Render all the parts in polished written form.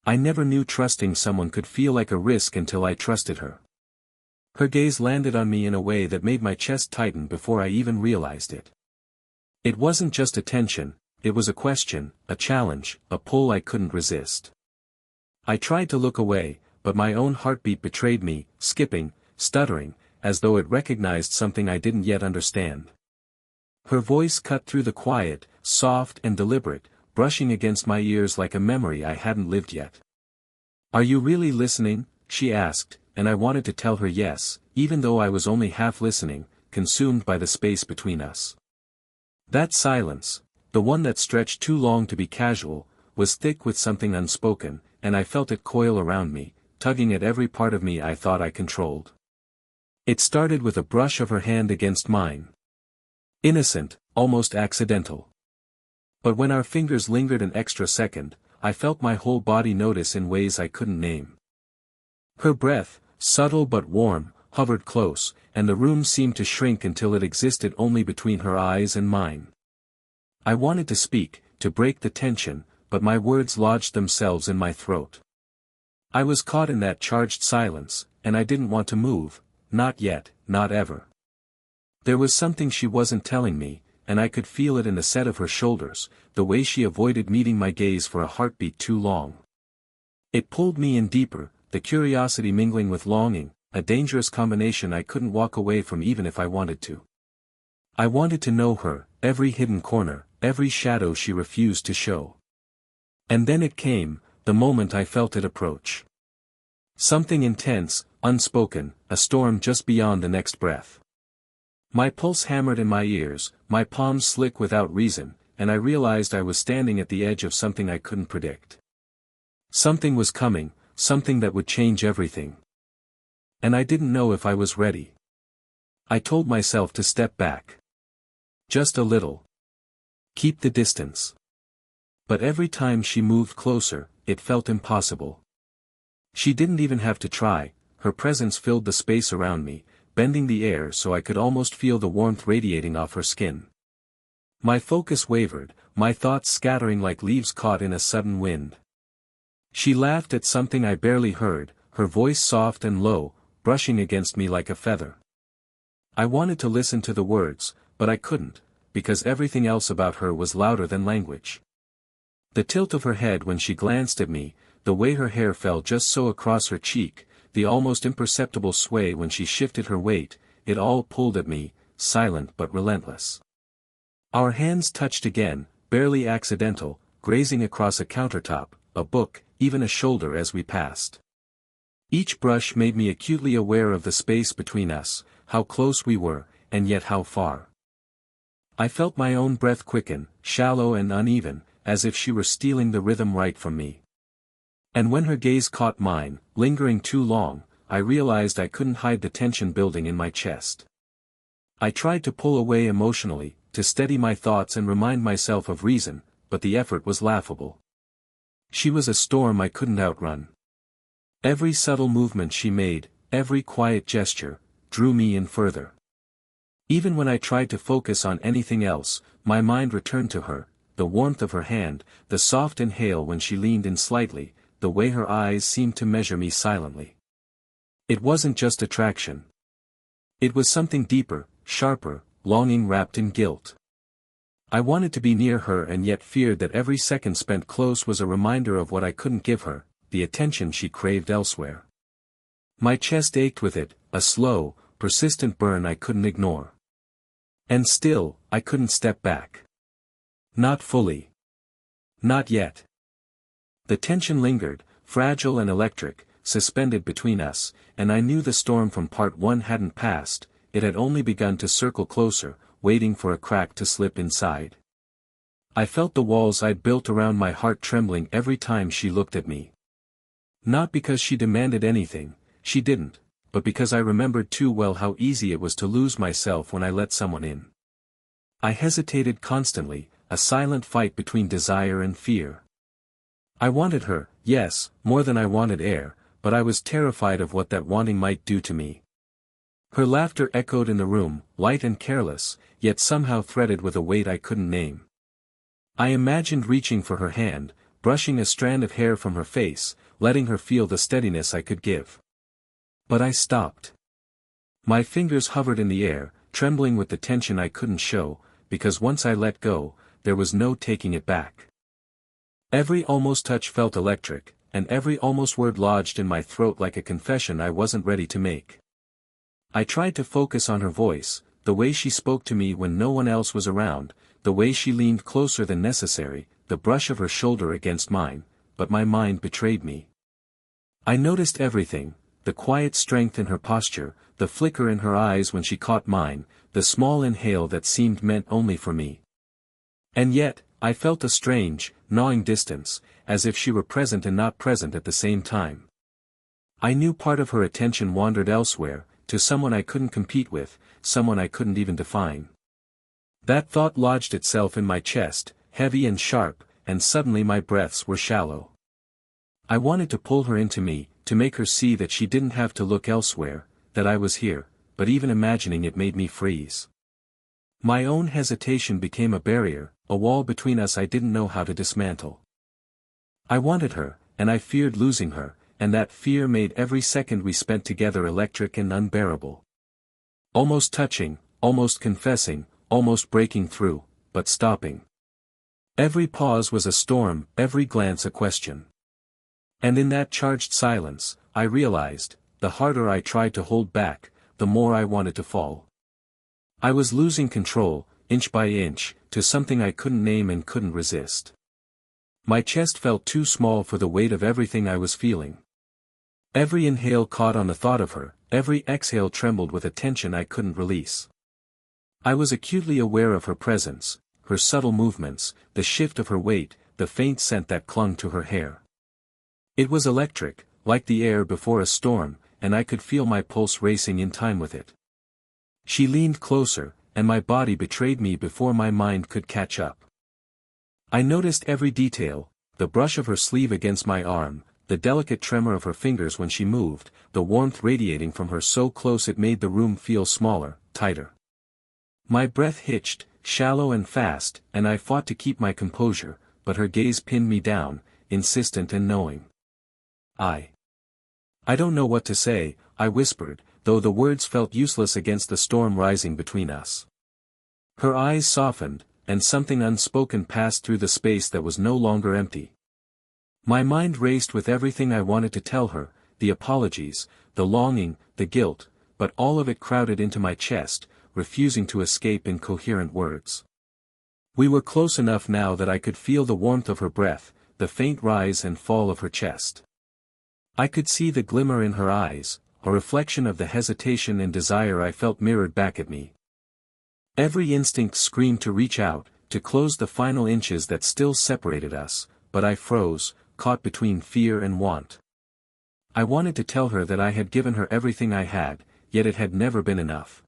I never knew trusting someone could feel like a risk until I trusted her. Her gaze landed on me in a way that made my chest tighten before I even realized it. It wasn't just attention, it was a question, a challenge, a pull I couldn't resist. I tried to look away, but my own heartbeat betrayed me, skipping, stuttering, as though it recognized something I didn't yet understand. Her voice cut through the quiet, soft and deliberate, brushing against my ears like a memory I hadn't lived yet. "Are you really listening?" she asked, and I wanted to tell her yes, even though I was only half listening, consumed by the space between us. That silence, the one that stretched too long to be casual, was thick with something unspoken, and I felt it coil around me, tugging at every part of me I thought I controlled. It started with a brush of her hand against mine. Innocent, almost accidental. But when our fingers lingered an extra second, I felt my whole body notice in ways I couldn't name. Her breath, subtle but warm, hovered close, and the room seemed to shrink until it existed only between her eyes and mine. I wanted to speak, to break the tension, but my words lodged themselves in my throat. I was caught in that charged silence, and I didn't want to move, not yet, not ever. There was something she wasn't telling me, and I could feel it in the set of her shoulders, the way she avoided meeting my gaze for a heartbeat too long. It pulled me in deeper, the curiosity mingling with longing, a dangerous combination I couldn't walk away from even if I wanted to. I wanted to know her, every hidden corner, every shadow she refused to show. And then it came, the moment I felt it approach. Something intense, unspoken, a storm just beyond the next breath. My pulse hammered in my ears, my palms slick without reason, and I realized I was standing at the edge of something I couldn't predict. Something was coming, something that would change everything. And I didn't know if I was ready. I told myself to step back. Just a little. Keep the distance. But every time she moved closer, it felt impossible. She didn't even have to try, her presence filled the space around me, bending the air so I could almost feel the warmth radiating off her skin. My focus wavered, my thoughts scattering like leaves caught in a sudden wind. She laughed at something I barely heard, her voice soft and low, brushing against me like a feather. I wanted to listen to the words, but I couldn't, because everything else about her was louder than language. The tilt of her head when she glanced at me, the way her hair fell just so across her cheek, the almost imperceptible sway when she shifted her weight, it all pulled at me, silent but relentless. Our hands touched again, barely accidental, grazing across a countertop, a book, even a shoulder as we passed. Each brush made me acutely aware of the space between us, how close we were, and yet how far. I felt my own breath quicken, shallow and uneven, as if she were stealing the rhythm right from me. And when her gaze caught mine, lingering too long, I realized I couldn't hide the tension building in my chest. I tried to pull away emotionally, to steady my thoughts and remind myself of reason, but the effort was laughable. She was a storm I couldn't outrun. Every subtle movement she made, every quiet gesture, drew me in further. Even when I tried to focus on anything else, my mind returned to her, the warmth of her hand, the soft inhale when she leaned in slightly, the way her eyes seemed to measure me silently. It wasn't just attraction. It was something deeper, sharper, longing wrapped in guilt. I wanted to be near her and yet feared that every second spent close was a reminder of what I couldn't give her, the attention she craved elsewhere. My chest ached with it, a slow, persistent burn I couldn't ignore. And still, I couldn't step back. Not fully. Not yet. The tension lingered, fragile and electric, suspended between us, and I knew the storm from part one hadn't passed, it had only begun to circle closer, waiting for a crack to slip inside. I felt the walls I'd built around my heart trembling every time she looked at me. Not because she demanded anything, she didn't, but because I remembered too well how easy it was to lose myself when I let someone in. I hesitated constantly, a silent fight between desire and fear. I wanted her, yes, more than I wanted air, but I was terrified of what that wanting might do to me. Her laughter echoed in the room, light and careless, yet somehow threaded with a weight I couldn't name. I imagined reaching for her hand, brushing a strand of hair from her face, letting her feel the steadiness I could give. But I stopped. My fingers hovered in the air, trembling with the tension I couldn't show, because once I let go, there was no taking it back. Every almost touch felt electric, and every almost word lodged in my throat like a confession I wasn't ready to make. I tried to focus on her voice, the way she spoke to me when no one else was around, the way she leaned closer than necessary, the brush of her shoulder against mine, but my mind betrayed me. I noticed everything, the quiet strength in her posture, the flicker in her eyes when she caught mine, the small inhale that seemed meant only for me. And yet, I felt a strange, gnawing distance, as if she were present and not present at the same time. I knew part of her attention wandered elsewhere, to someone I couldn't compete with, someone I couldn't even define. That thought lodged itself in my chest, heavy and sharp, and suddenly my breaths were shallow. I wanted to pull her into me, to make her see that she didn't have to look elsewhere, that I was here, but even imagining it made me freeze. My own hesitation became a barrier, a wall between us I didn't know how to dismantle. I wanted her, and I feared losing her, and that fear made every second we spent together electric and unbearable. Almost touching, almost confessing, almost breaking through, but stopping. Every pause was a storm, every glance a question. And in that charged silence, I realized, the harder I tried to hold back, the more I wanted to fall. I was losing control, inch by inch, to something I couldn't name and couldn't resist. My chest felt too small for the weight of everything I was feeling. Every inhale caught on the thought of her, every exhale trembled with a tension I couldn't release. I was acutely aware of her presence, her subtle movements, the shift of her weight, the faint scent that clung to her hair. It was electric, like the air before a storm, and I could feel my pulse racing in time with it. She leaned closer, and my body betrayed me before my mind could catch up. I noticed every detail, the brush of her sleeve against my arm, the delicate tremor of her fingers when she moved, the warmth radiating from her so close it made the room feel smaller, tighter. My breath hitched, shallow and fast, and I fought to keep my composure, but her gaze pinned me down, insistent and knowing. I don't know what to say, I whispered, though the words felt useless against the storm rising between us. Her eyes softened, and something unspoken passed through the space that was no longer empty. My mind raced with everything I wanted to tell her, the apologies, the longing, the guilt, but all of it crowded into my chest, refusing to escape in coherent words. We were close enough now that I could feel the warmth of her breath, the faint rise and fall of her chest. I could see the glimmer in her eyes, a reflection of the hesitation and desire I felt mirrored back at me. Every instinct screamed to reach out, to close the final inches that still separated us, but I froze, caught between fear and want. I wanted to tell her that I had given her everything I had, yet it had never been enough.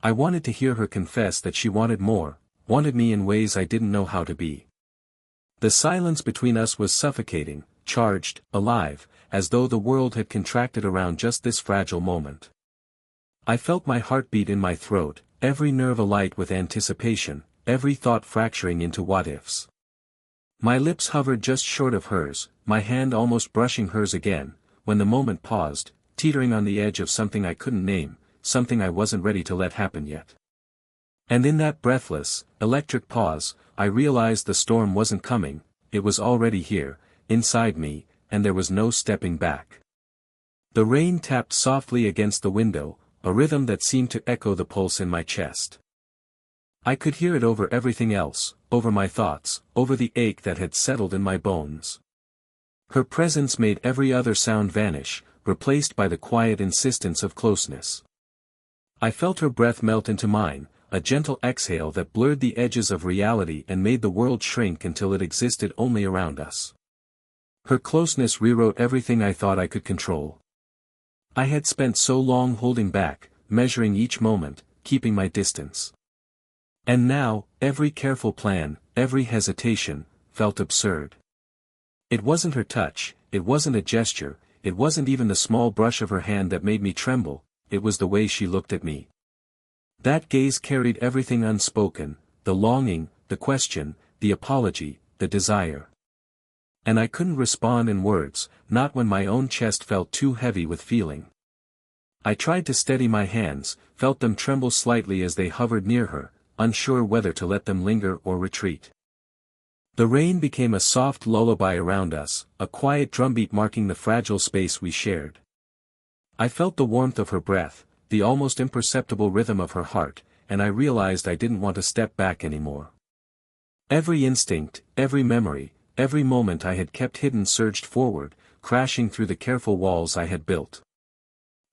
I wanted to hear her confess that she wanted more, wanted me in ways I didn't know how to be. The silence between us was suffocating, charged, alive, as though the world had contracted around just this fragile moment. I felt my heartbeat in my throat, every nerve alight with anticipation, every thought fracturing into what-ifs. My lips hovered just short of hers, my hand almost brushing hers again, when the moment paused, teetering on the edge of something I couldn't name, something I wasn't ready to let happen yet. And in that breathless, electric pause, I realized the storm wasn't coming, it was already here, inside me, and there was no stepping back. The rain tapped softly against the window, a rhythm that seemed to echo the pulse in my chest. I could hear it over everything else, over my thoughts, over the ache that had settled in my bones. Her presence made every other sound vanish, replaced by the quiet insistence of closeness. I felt her breath melt into mine, a gentle exhale that blurred the edges of reality and made the world shrink until it existed only around us. Her closeness rewrote everything I thought I could control. I had spent so long holding back, measuring each moment, keeping my distance. And now, every careful plan, every hesitation, felt absurd. It wasn't her touch, it wasn't a gesture, it wasn't even the small brush of her hand that made me tremble, it was the way she looked at me. That gaze carried everything unspoken, the longing, the question, the apology, the desire. And I couldn't respond in words, not when my own chest felt too heavy with feeling. I tried to steady my hands, felt them tremble slightly as they hovered near her, unsure whether to let them linger or retreat. The rain became a soft lullaby around us, a quiet drumbeat marking the fragile space we shared. I felt the warmth of her breath, the almost imperceptible rhythm of her heart, and I realized I didn't want to step back anymore. Every instinct, every memory, every moment I had kept hidden surged forward, crashing through the careful walls I had built.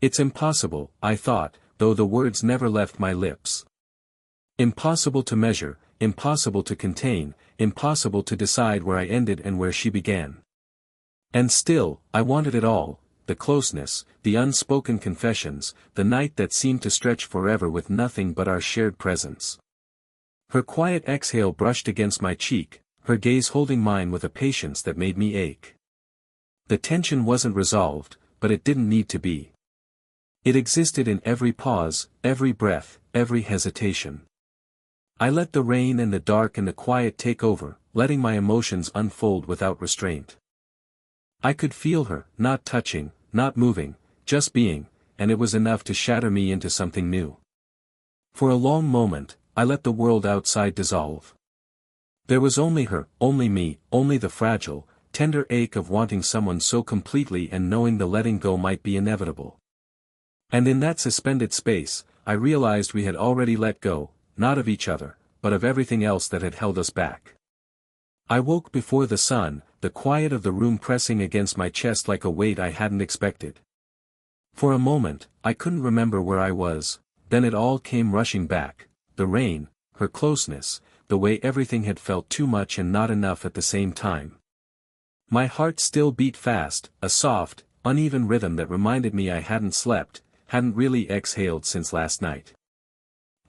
It's impossible, I thought, though the words never left my lips. Impossible to measure, impossible to contain, impossible to decide where I ended and where she began. And still, I wanted it all, the closeness, the unspoken confessions, the night that seemed to stretch forever with nothing but our shared presence. Her quiet exhale brushed against my cheek, her gaze holding mine with a patience that made me ache. The tension wasn't resolved, but it didn't need to be. It existed in every pause, every breath, every hesitation. I let the rain and the dark and the quiet take over, letting my emotions unfold without restraint. I could feel her, not touching, not moving, just being, and it was enough to shatter me into something new. For a long moment, I let the world outside dissolve. There was only her, only me, only the fragile, tender ache of wanting someone so completely and knowing the letting go might be inevitable. And in that suspended space, I realized we had already let go, not of each other, but of everything else that had held us back. I woke before the sun, the quiet of the room pressing against my chest like a weight I hadn't expected. For a moment, I couldn't remember where I was, then it all came rushing back, the rain, her closeness, the way everything had felt too much and not enough at the same time. My heart still beat fast, a soft, uneven rhythm that reminded me I hadn't slept, hadn't really exhaled since last night.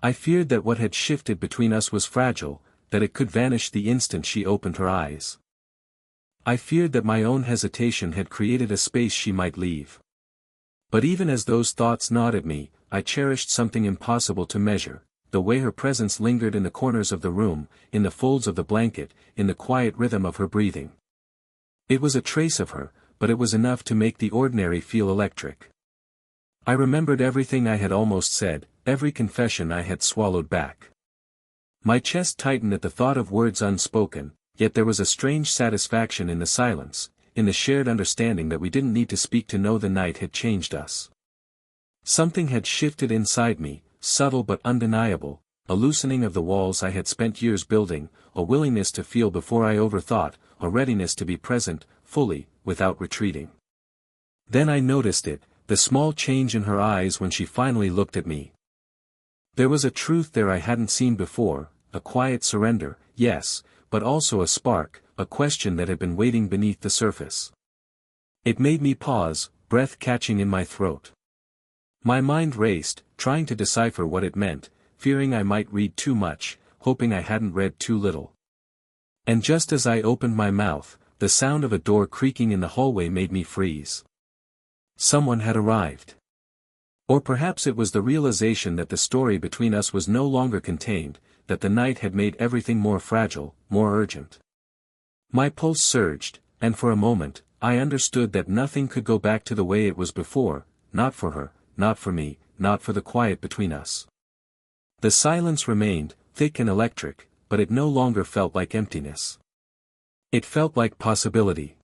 I feared that what had shifted between us was fragile, that it could vanish the instant she opened her eyes. I feared that my own hesitation had created a space she might leave. But even as those thoughts gnawed at me, I cherished something impossible to measure, the way her presence lingered in the corners of the room, in the folds of the blanket, in the quiet rhythm of her breathing. It was a trace of her, but it was enough to make the ordinary feel electric. I remembered everything I had almost said, every confession I had swallowed back. My chest tightened at the thought of words unspoken, yet there was a strange satisfaction in the silence, in the shared understanding that we didn't need to speak to know the night had changed us. Something had shifted inside me, subtle but undeniable, a loosening of the walls I had spent years building, a willingness to feel before I overthought, a readiness to be present, fully, without retreating. Then I noticed it, the small change in her eyes when she finally looked at me. There was a truth there I hadn't seen before, a quiet surrender, yes, but also a spark, a question that had been waiting beneath the surface. It made me pause, breath catching in my throat. My mind raced, trying to decipher what it meant, fearing I might read too much, hoping I hadn't read too little. And just as I opened my mouth, the sound of a door creaking in the hallway made me freeze. Someone had arrived. Or perhaps it was the realization that the story between us was no longer contained, that the night had made everything more fragile, more urgent. My pulse surged, and for a moment, I understood that nothing could go back to the way it was before, not for her, not for me, not for the quiet between us. The silence remained, thick and electric, but it no longer felt like emptiness. It felt like possibility.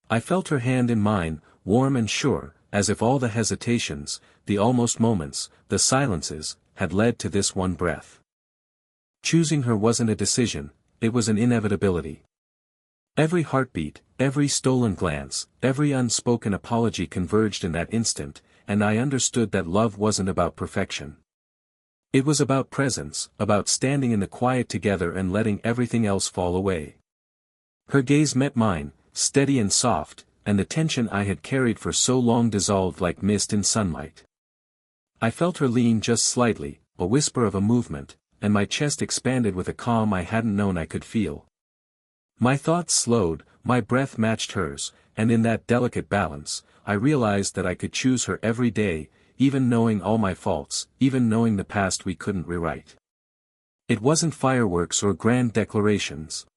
I felt her hand in mine, warm and sure, as if all the hesitations, the almost moments, the silences, had led to this one breath. Choosing her wasn't a decision, it was an inevitability. Every heartbeat, every stolen glance, every unspoken apology converged in that instant, and I understood that love wasn't about perfection. It was about presence, about standing in the quiet together and letting everything else fall away. Her gaze met mine, steady and soft, and the tension I had carried for so long dissolved like mist in sunlight. I felt her lean just slightly, a whisper of a movement, and my chest expanded with a calm I hadn't known I could feel. My thoughts slowed, my breath matched hers, and in that delicate balance, I realized that I could choose her every day, even knowing all my faults, even knowing the past we couldn't rewrite. It wasn't fireworks or grand declarations.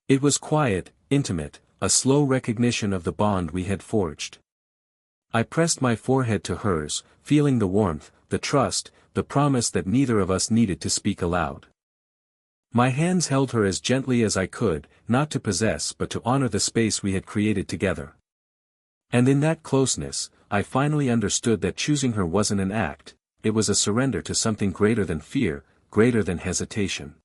It was quiet, intimate, a slow recognition of the bond we had forged. I pressed my forehead to hers, feeling the warmth, the trust, the promise that neither of us needed to speak aloud. My hands held her as gently as I could, not to possess but to honor the space we had created together. And in that closeness, I finally understood that choosing her wasn't an act, it was a surrender to something greater than fear, greater than hesitation.